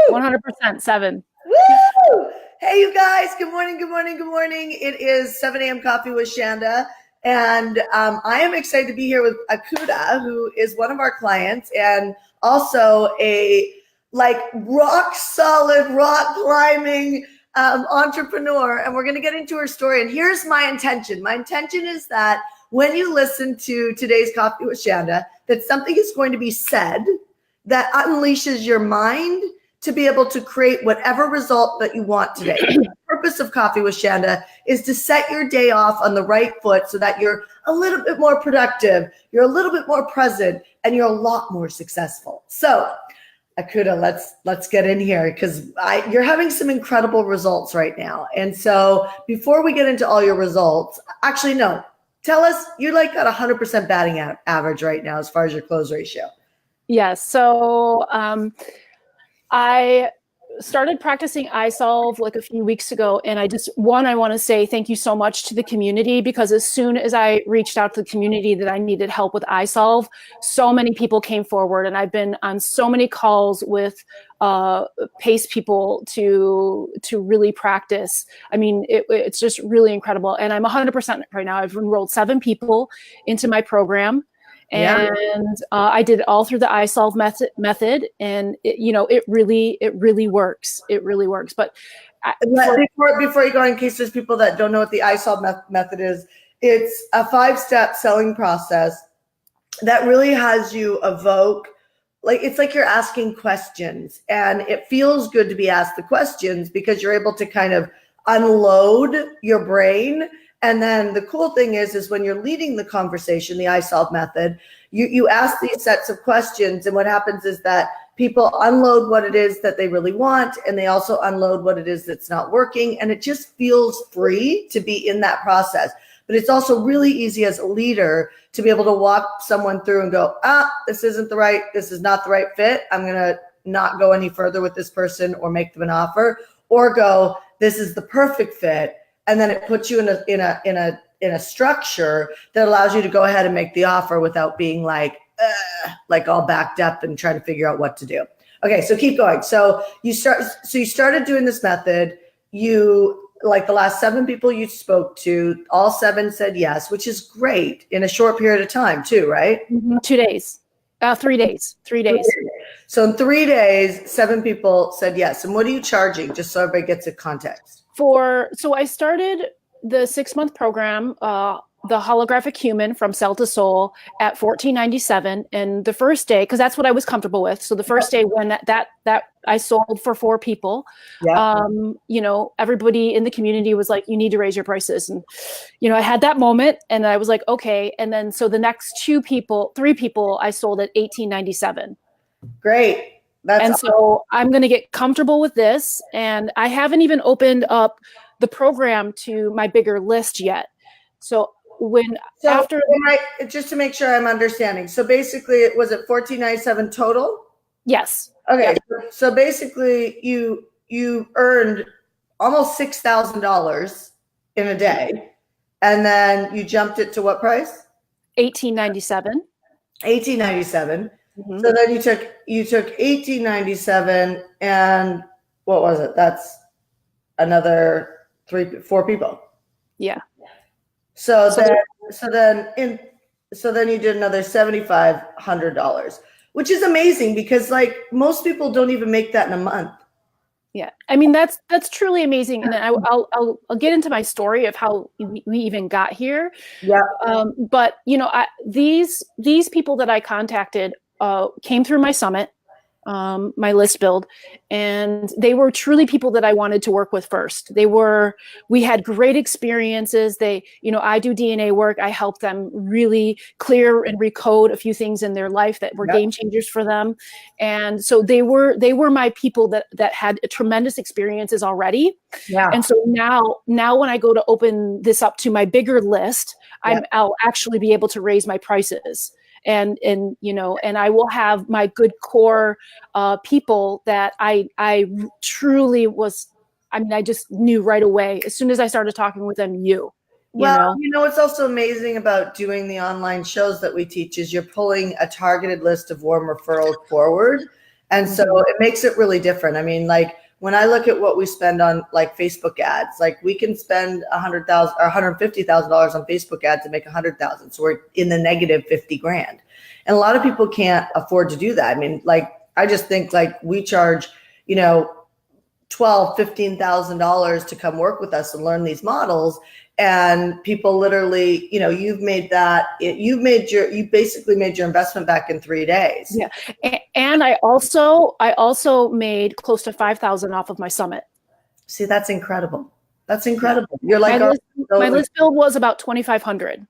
100% 7. Woo! Hey, you guys. Good morning. Good morning. Good morning. It is 7 a.m. Coffee with Shanda. And I am excited to be here with Akuda, who is one of our clients and also a rock solid, rock climbing entrepreneur. And we're going to get into her story. And here's my intention. My intention is that when you listen to today's Coffee with Shanda, that something is going to be said that unleashes your mind to be able to create whatever result that you want today. The purpose of Coffee with Shanda is to set your day off on the right foot so that you're a little bit more productive, you're a little bit more present, and you're a lot more successful. So, Akuda, let's get in here because you're having some incredible results right now. And so before we get into all your results, actually, no, tell us, you got 100% batting average right now as far as your close ratio. Yes. So I started practicing iSolve a few weeks ago, and I want to say thank you so much to the community, because as soon as I reached out to the community that I needed help with iSolve, so many people came forward, and I've been on so many calls with PACE people to really practice. I mean, it's just really incredible, and I'm 100% right now. I've enrolled 7 people into my program. And I did it all through the iSolve method, and it really works. It really works. But before you go, in case there's people that don't know what the iSolve method is, it's a 5-step selling process that really has you evoke, it's like you're asking questions, and it feels good to be asked the questions because you're able to kind of unload your brain. And then the cool thing is when you're leading the conversation, the iSolve method, you ask these sets of questions, and what happens is that people unload what it is that they really want, and they also unload what it is that's not working, and it just feels free to be in that process. But it's also really easy as a leader to be able to walk someone through and go, this is not the right fit. I'm going to not go any further with this person or make them an offer, or go, this is the perfect fit. And then it puts you in a structure that allows you to go ahead and make the offer without being all backed up and trying to figure out what to do. Okay, so keep going. So you started doing this method. You, the last 7 people you spoke to, all 7 said yes, which is great in a short period of time too, right? 2 days, 3 days, 3 days. So in 3 days, 7 people said yes. And what are you charging, just so everybody gets a context? So I started the 6-month program, the holographic human from cell to soul, at $14.97. And the first day, because that's what I was comfortable with. So the first day when that I sold for 4 people, everybody in the community was like, you need to raise your prices. And, I had that moment, and I was like, okay. And then, so the next 3 people I sold at $18.97. Great. So I'm going to get comfortable with this, and I haven't even opened up the program to my bigger list yet. So just to make sure I'm understanding. So basically, was it $14.97 total? Yes. Okay. Yeah. So basically, you earned almost $6,000 in a day, and then you jumped it to what price? $18.97. $18.97. Mm-hmm. So then you took $18.97, and what was it? That's another 4 people. Yeah. So then you did another $7,500, which is amazing because most people don't even make that in a month. Yeah, I mean that's truly amazing, and I'll get into my story of how we even got here. Yeah. But these people that I contacted came through my summit, my list build, and they were truly people that I wanted to work with first. We had great experiences. I do DNA work. I help them really clear and recode a few things in their life that were game changers for them. And so they were my people that had tremendous experiences already. Yeah. And so now when I go to open this up to my bigger list, I'll actually be able to raise my prices. And I will have my good core people that I truly was. I mean, I just knew right away as soon as I started talking with them. What's also amazing about doing the online shows that we teach is you're pulling a targeted list of warm referrals forward, And so it makes it really different. I mean, like when I look at what we spend on like Facebook ads, like we can spend $100,000 or $150,000 on Facebook ads and make 100,000. So we're in the negative 50 grand. And a lot of people can't afford to do that. I mean, like, I just think like we charge, you know, $15,000 to come work with us and learn these models. And people literally, you know, you basically made your investment back in 3 days. Yeah. And I also made close to 5,000 off of my summit. See, that's incredible. That's incredible. You're like, my list build was about 2,500.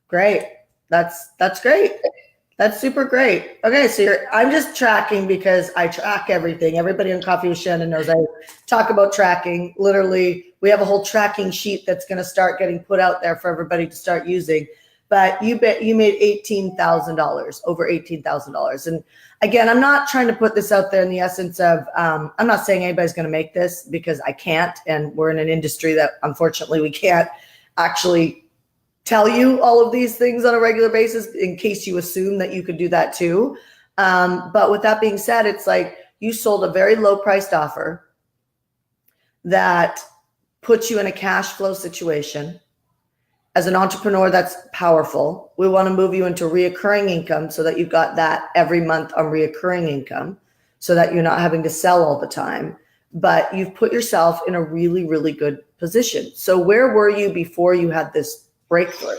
Great. That's great. That's super great. Okay, so I'm just tracking because I track everything. Everybody on Coffee with Shanda knows I talk about tracking. Literally, we have a whole tracking sheet that's going to start getting put out there for everybody to start using. But you made $18,000, over $18,000. And again, I'm not trying to put this out there in the essence of, I'm not saying anybody's going to make this because I can't. And we're in an industry that unfortunately we can't actually tell you all of these things on a regular basis in case you assume that you could do that too. But with that being said, it's like you sold a very low priced offer that puts you in a cash flow situation. As an entrepreneur, that's powerful. We want to move you into reoccurring income so that you've got that every month on reoccurring income so that you're not having to sell all the time. But you've put yourself in a really, really good position. So where were you before you had this breakthrough?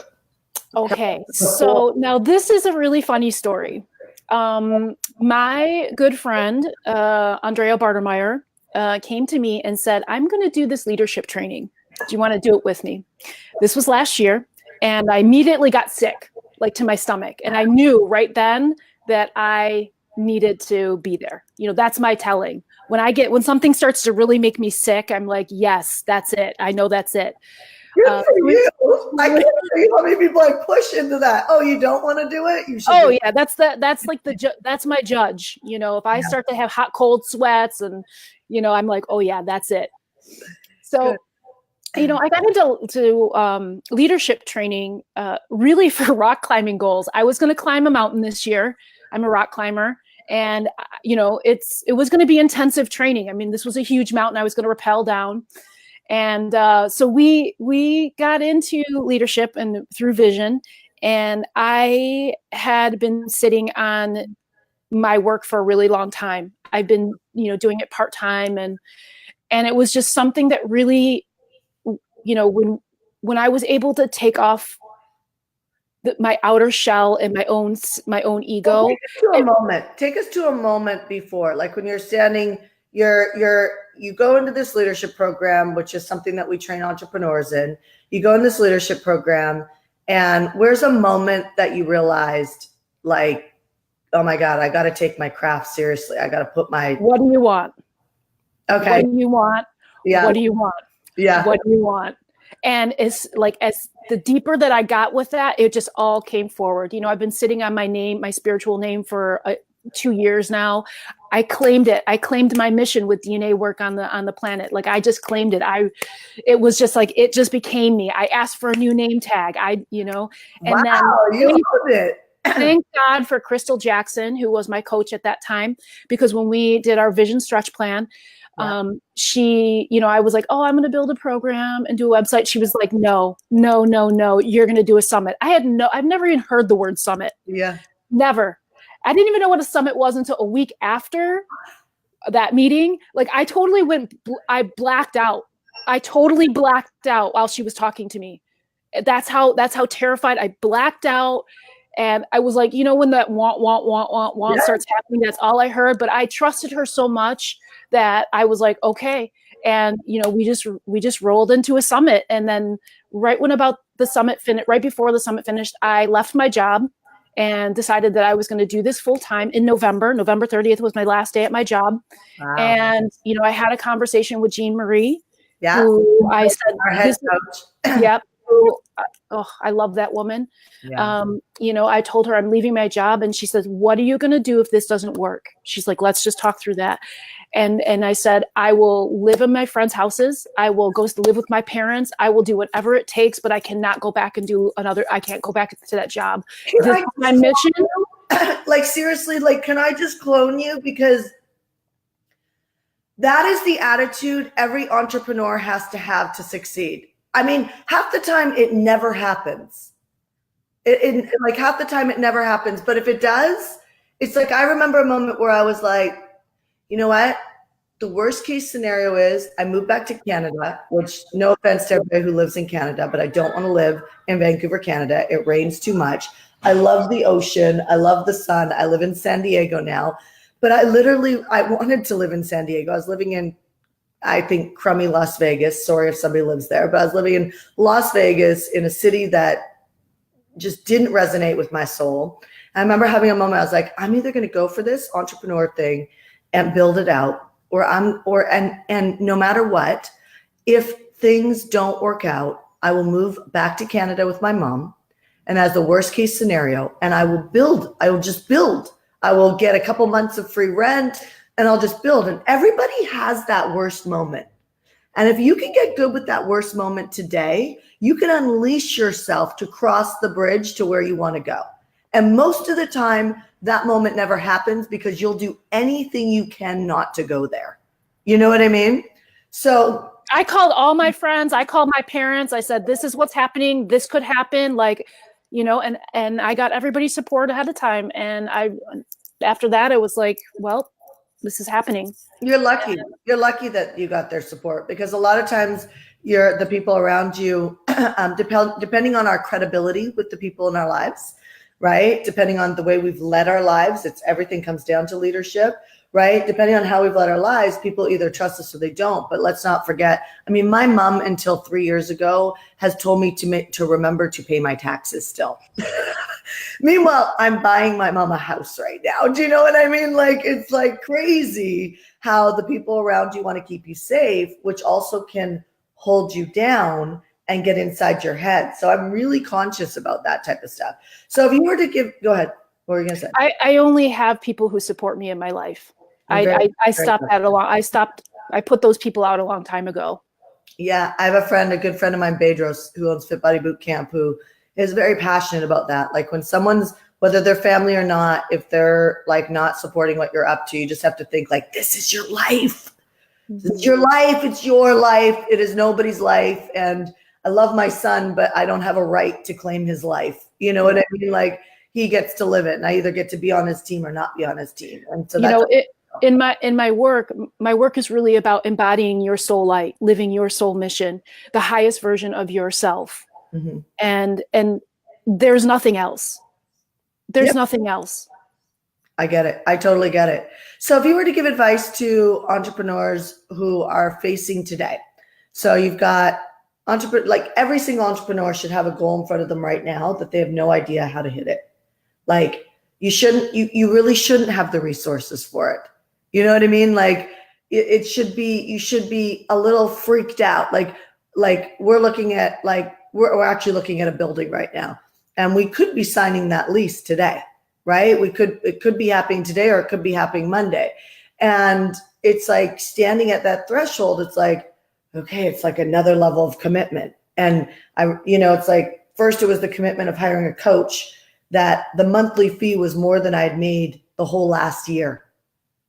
Okay, so now this is a really funny story. My good friend, Andrea Bartermeyer, came to me and said, I'm going to do this leadership training. Do you want to do it with me? This was last year, and I immediately got sick, like to my stomach. And I knew right then that I needed to be there. You know, that's my telling. When something starts to really make me sick, I'm like, yes, that's it. I know that's it. Good for you. I can't believe how many people like push into that. Oh, you don't want to do it? You should. Oh yeah, that's my judge. You know, if I start to have hot, cold sweats, and you know, I'm like, oh yeah, that's it. So, you know, I got into leadership training really for rock climbing goals. I was going to climb a mountain this year. I'm a rock climber. And, you know, it was going to be intensive training. I mean, this was a huge mountain I was going to rappel down. And so we got into leadership and through Vision, and I had been sitting on my work for a really long time. I've been, you know, doing it part-time, and it was just something that really, you know, when I was able to take off my outer shell and my own ego. Take us to a moment before, like when you're standing, you go into this leadership program, which is something that we train entrepreneurs in. You go in this leadership program, and where's a moment that you realized, like, oh my God, I got to take my craft seriously. I got to put my. What do you want? Okay. What do you want? Yeah. What do you want? Yeah. What do you want? And it's like, as the deeper that I got with that, it just all came forward. You know, I've been sitting on my spiritual name for 2 years now. I claimed it. I claimed my mission with DNA work on the planet. Like, I just claimed it. It was just like, it just became me. I asked for a new name tag. And wow, then you loved it. Thank God for Crystal Jackson, who was my coach at that time, because when we did our vision stretch plan, she, you know, I was like, oh, I'm going to build a program and do a website. She was like, no, you're going to do a summit. I've never even heard the word summit. Yeah. Never. I didn't even know what a summit was until a week after that meeting. Like, I blacked out. I totally blacked out while she was talking to me. That's how terrified I blacked out. And I was like, you know, when that want starts happening, that's all I heard. But I trusted her so much that I was like, okay. And, you know, we just rolled into a summit. And then right before the summit finished, I left my job and decided that I was going to do this full time in November. November 30th was my last day at my job. Wow. And, you know, I had a conversation with Jean Marie, who I said, our head coach. Yep. I love that woman. Yeah. You know, I told her I'm leaving my job, and she says, what are you going to do if this doesn't work? She's like, let's just talk through that. And I said, I will live in my friends' houses. I will go live with my parents. I will do whatever it takes, but I cannot go back and I can't go back to that job. This is my mission. like seriously, like, can I just clone you? Because that is the attitude every entrepreneur has to have to succeed. I mean, half the time it never happens. Like half the time it never happens. But if it does, it's like, I remember a moment where I was like, you know what? The worst case scenario is I move back to Canada, which no offense to everybody who lives in Canada, but I don't want to live in Vancouver, Canada. It rains too much. I love the ocean. I love the sun. I live in San Diego now, but I wanted to live in San Diego. I was living in, I think, crummy Las Vegas. Sorry if somebody lives there, but I was living in Las Vegas in a city that just didn't resonate with my soul. I remember having a moment. I was like, I'm either going to go for this entrepreneur thing and build it out, and no matter what, if things don't work out, I will move back to Canada with my mom. And as the worst case scenario, and I will just build. I will get a couple months of free rent and I'll just build. And everybody has that worst moment. And if you can get good with that worst moment today, you can unleash yourself to cross the bridge to where you want to go. And most of the time, that moment never happens because you'll do anything you can not to go there. You know what I mean? So I called all my friends. I called my parents. I said, this is what's happening. This could happen. Like, you know, and I got everybody's support ahead of time. And after that, it was like, well, this is happening. You're lucky. You're lucky that you got their support, because a lot of times the people around you, depending on our credibility with the people in our lives, right? Depending on the way we've led our lives, everything comes down to leadership, right? Depending on how we've led our lives, people either trust us or they don't. But let's not forget, I mean, my mom until 3 years ago has told me to remember to pay my taxes still. Meanwhile, I'm buying my mom a house right now. Do you know what I mean? Like, it's like crazy how the people around you want to keep you safe, which also can hold you down and get inside your head. So I'm really conscious about that type of stuff. So if you were to go ahead. What were you going to say? I only have people who support me in my life. I stopped that I put those people out a long time ago. Yeah. I have a good friend of mine, Bedros, who owns Fit Body Boot Camp, who is very passionate about that. Like, when someone's, whether they're family or not, if they're like not supporting what you're up to, you just have to think like, this is your life. This is your life. It's your life. It is nobody's life. And I love my son, but I don't have a right to claim his life. You know what I mean? Like, he gets to live it, and I either get to be on his team or not be on his team. And so in my work is really about embodying your soul light, living your soul mission, the highest version of yourself. Mm-hmm. And there's nothing else. There's nothing else. I get it. I totally get it. So if you were to give advice to entrepreneurs who are facing today, so you've got like every single entrepreneur should have a goal in front of them right now that they have no idea how to hit it. Like, you really shouldn't have the resources for it. You know what I mean? Like, you should be a little freaked out. Like we're looking at, like, we're actually looking at a building right now, and we could be signing that lease today, right? It could be happening today, or it could be happening Monday. And it's like standing at that threshold. It's like, okay, it's like another level of commitment. And it's like, first it was the commitment of hiring a coach, that the monthly fee was more than I'd made the whole last year.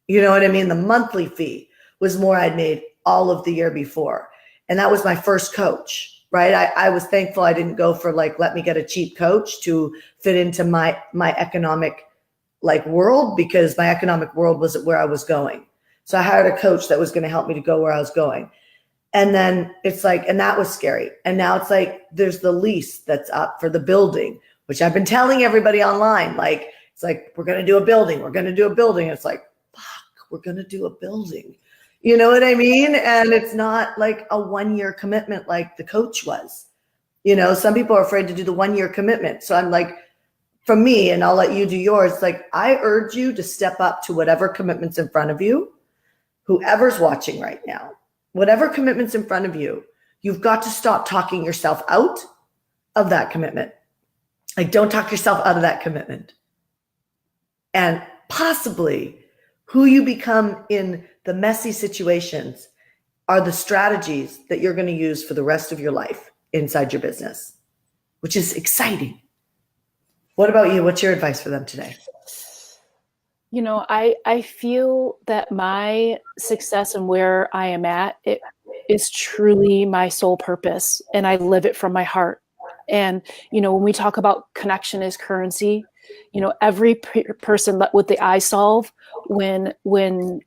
You know what I mean? The monthly fee was more I'd made all of the year before. And that was my first coach, right? I was thankful I didn't go for like, let me get a cheap coach to fit into my economic like world, because my economic world wasn't where I was going. So I hired a coach that was going to help me to go where I was going. And then it's like, and that was scary. And now it's like, there's the lease that's up for the building, which I've been telling everybody online. Like, it's like, we're going to do a building. We're going to do a building. It's like, fuck, we're going to do a building. You know what I mean? And it's not like a 1-year commitment like the coach was. You know, some people are afraid to do the 1-year commitment. So I'm like, for me, and I'll let you do yours, like, I urge you to step up to whatever commitment's in front of you, whoever's watching right now, whatever commitment's in front of you, you've got to stop talking yourself out of that commitment. Like, don't talk yourself out of that commitment. And possibly who you become in the messy situations are the strategies that you're going to use for the rest of your life inside your business, which is exciting. What about you? What's your advice for them today? You know, I feel that my success and where I am at, it is truly my sole purpose, and I live it from my heart. And you know, when we talk about connection is currency, you know, every person with the I solve, when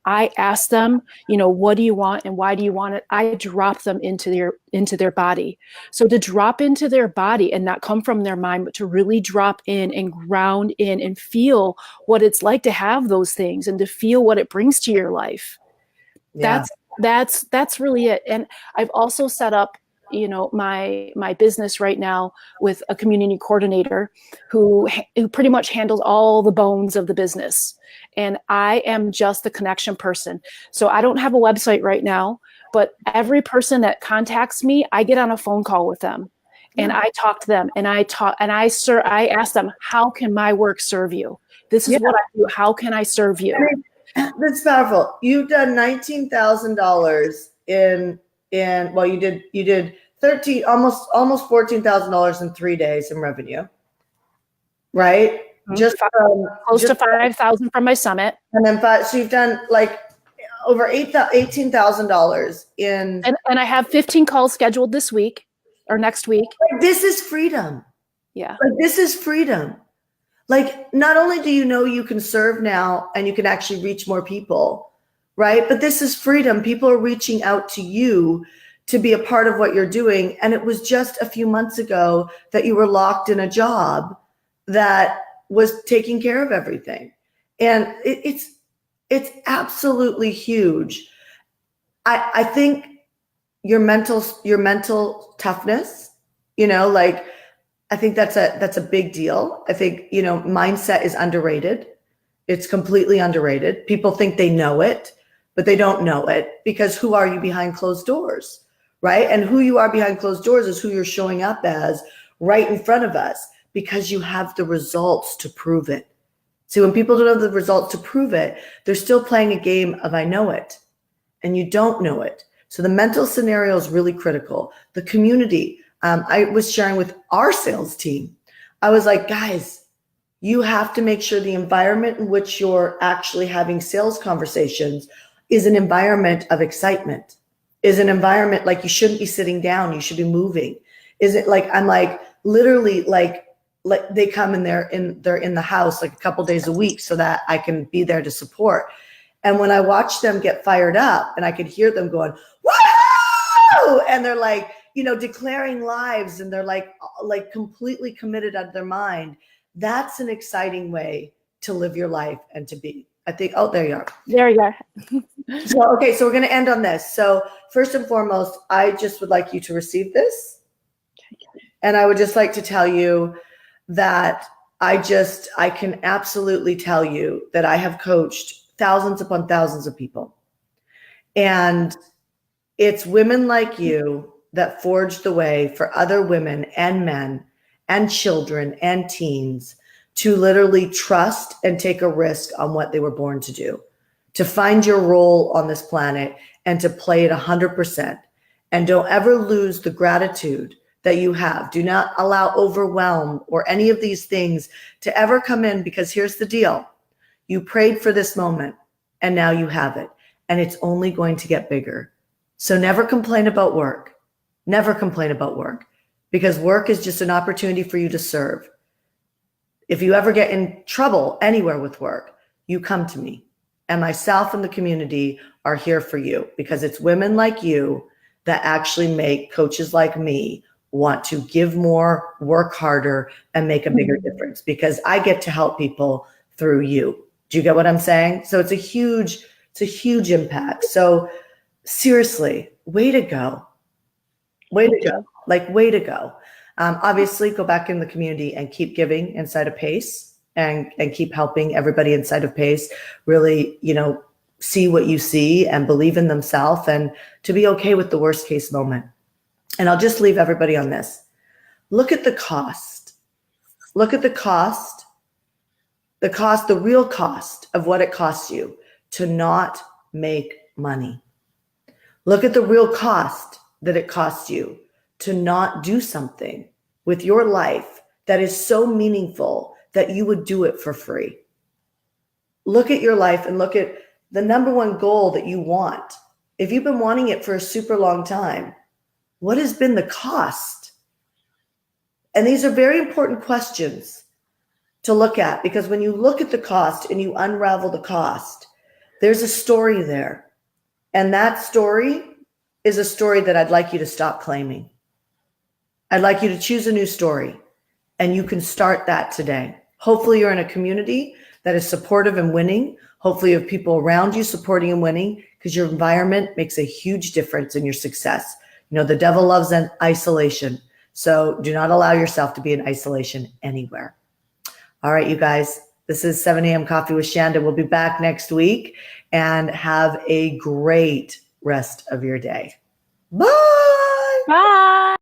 I ask them, you know, what do you want and why do you want it, I drop them into their body. So to drop into their body and not come from their mind, but to really drop in and ground in and feel what it's like to have those things and to feel what it brings to your life. Yeah. That's really it. And I've also set up, you know, my business right now with a community coordinator who pretty much handles all the bones of the business, and I am just the connection person. So I don't have a website right now, but every person that contacts me, I get on a phone call with them and I talk to them, and I ask them, how can my work serve you? This is what I do. How can I serve you? That's powerful. You've done $19,000 in well, you did 13, almost $14,000 in 3 days in revenue, right? Just close to 5,000 from my summit, and then so you've done like over $18,000 in, and I have 15 calls scheduled this week or next week. Like, this is freedom. Yeah, like this is freedom. Like, not only do you know you can serve now and you can actually reach more people, right? But this is freedom. People are reaching out to you to be a part of what you're doing. And it was just a few months ago that you were locked in a job that was taking care of everything. And it's absolutely huge. I think your mental toughness, you know, like, I think that's a big deal. I think, you know, mindset is underrated. It's completely underrated. People think they know it, but they don't know it, because who are you behind closed doors, right? And who you are behind closed doors is who you're showing up as right in front of us, because you have the results to prove it. See, when people don't have the results to prove it, they're still playing a game of I know it, and you don't know it. So the mental scenario is really critical. The community. I was sharing with our sales team. I was like, guys, you have to make sure the environment in which you're actually having sales conversations is an environment of excitement, is an environment like you shouldn't be sitting down, you should be moving. Is it like, I'm like, literally like they come in they're in the house like a couple days a week so that I can be there to support. And when I watch them get fired up and I could hear them going, woo! And they're like, you know, declaring lives, and they're like completely committed out of their mind. That's an exciting way to live your life and to be. I think, oh, there you are. There you are. So, okay, so we're going to end on this. So first and foremost, I just would like you to receive this. And I would just like to tell you that I can absolutely tell you that I have coached thousands upon thousands of people. And it's women like you that forged the way for other women and men and children and teens to literally trust and take a risk on what they were born to do, to find your role on this planet and to play it 100%. And don't ever lose the gratitude that you have. Do not allow overwhelm or any of these things to ever come in, because here's the deal. You prayed for this moment and now you have it, and it's only going to get bigger. So never complain about work. Never complain about work, because work is just an opportunity for you to serve. If you ever get in trouble anywhere with work, you come to me, and myself and the community are here for you, because it's women like you that actually make coaches like me want to give more, work harder, and make a bigger difference, because I get to help people through you. Do you get what I'm saying? So it's a huge impact. So seriously, way to go. Way to go. Like, way to go. Obviously, go back in the community and keep giving inside of PACE, and keep helping everybody inside of PACE really, you know, see what you see and believe in themselves, and to be okay with the worst case moment. And I'll just leave everybody on this. Look at the cost. Look at the cost, the real cost of what it costs you to not make money. Look at the real cost that it costs you to not do something with your life that is so meaningful that you would do it for free. Look at your life and look at the number one goal that you want. If you've been wanting it for a super long time, what has been the cost? And these are very important questions to look at, because when you look at the cost and you unravel the cost, there's a story there. And that story is a story that I'd like you to stop claiming. I'd like you to choose a new story, and you can start that today. Hopefully you're in a community that is supportive and winning. Hopefully you have people around you supporting and winning, because your environment makes a huge difference in your success. You know, the devil loves an isolation. So do not allow yourself to be in isolation anywhere. All right, you guys, this is 7 a.m. Coffee with Shanda. We'll be back next week, and have a great rest of your day. Bye. Bye.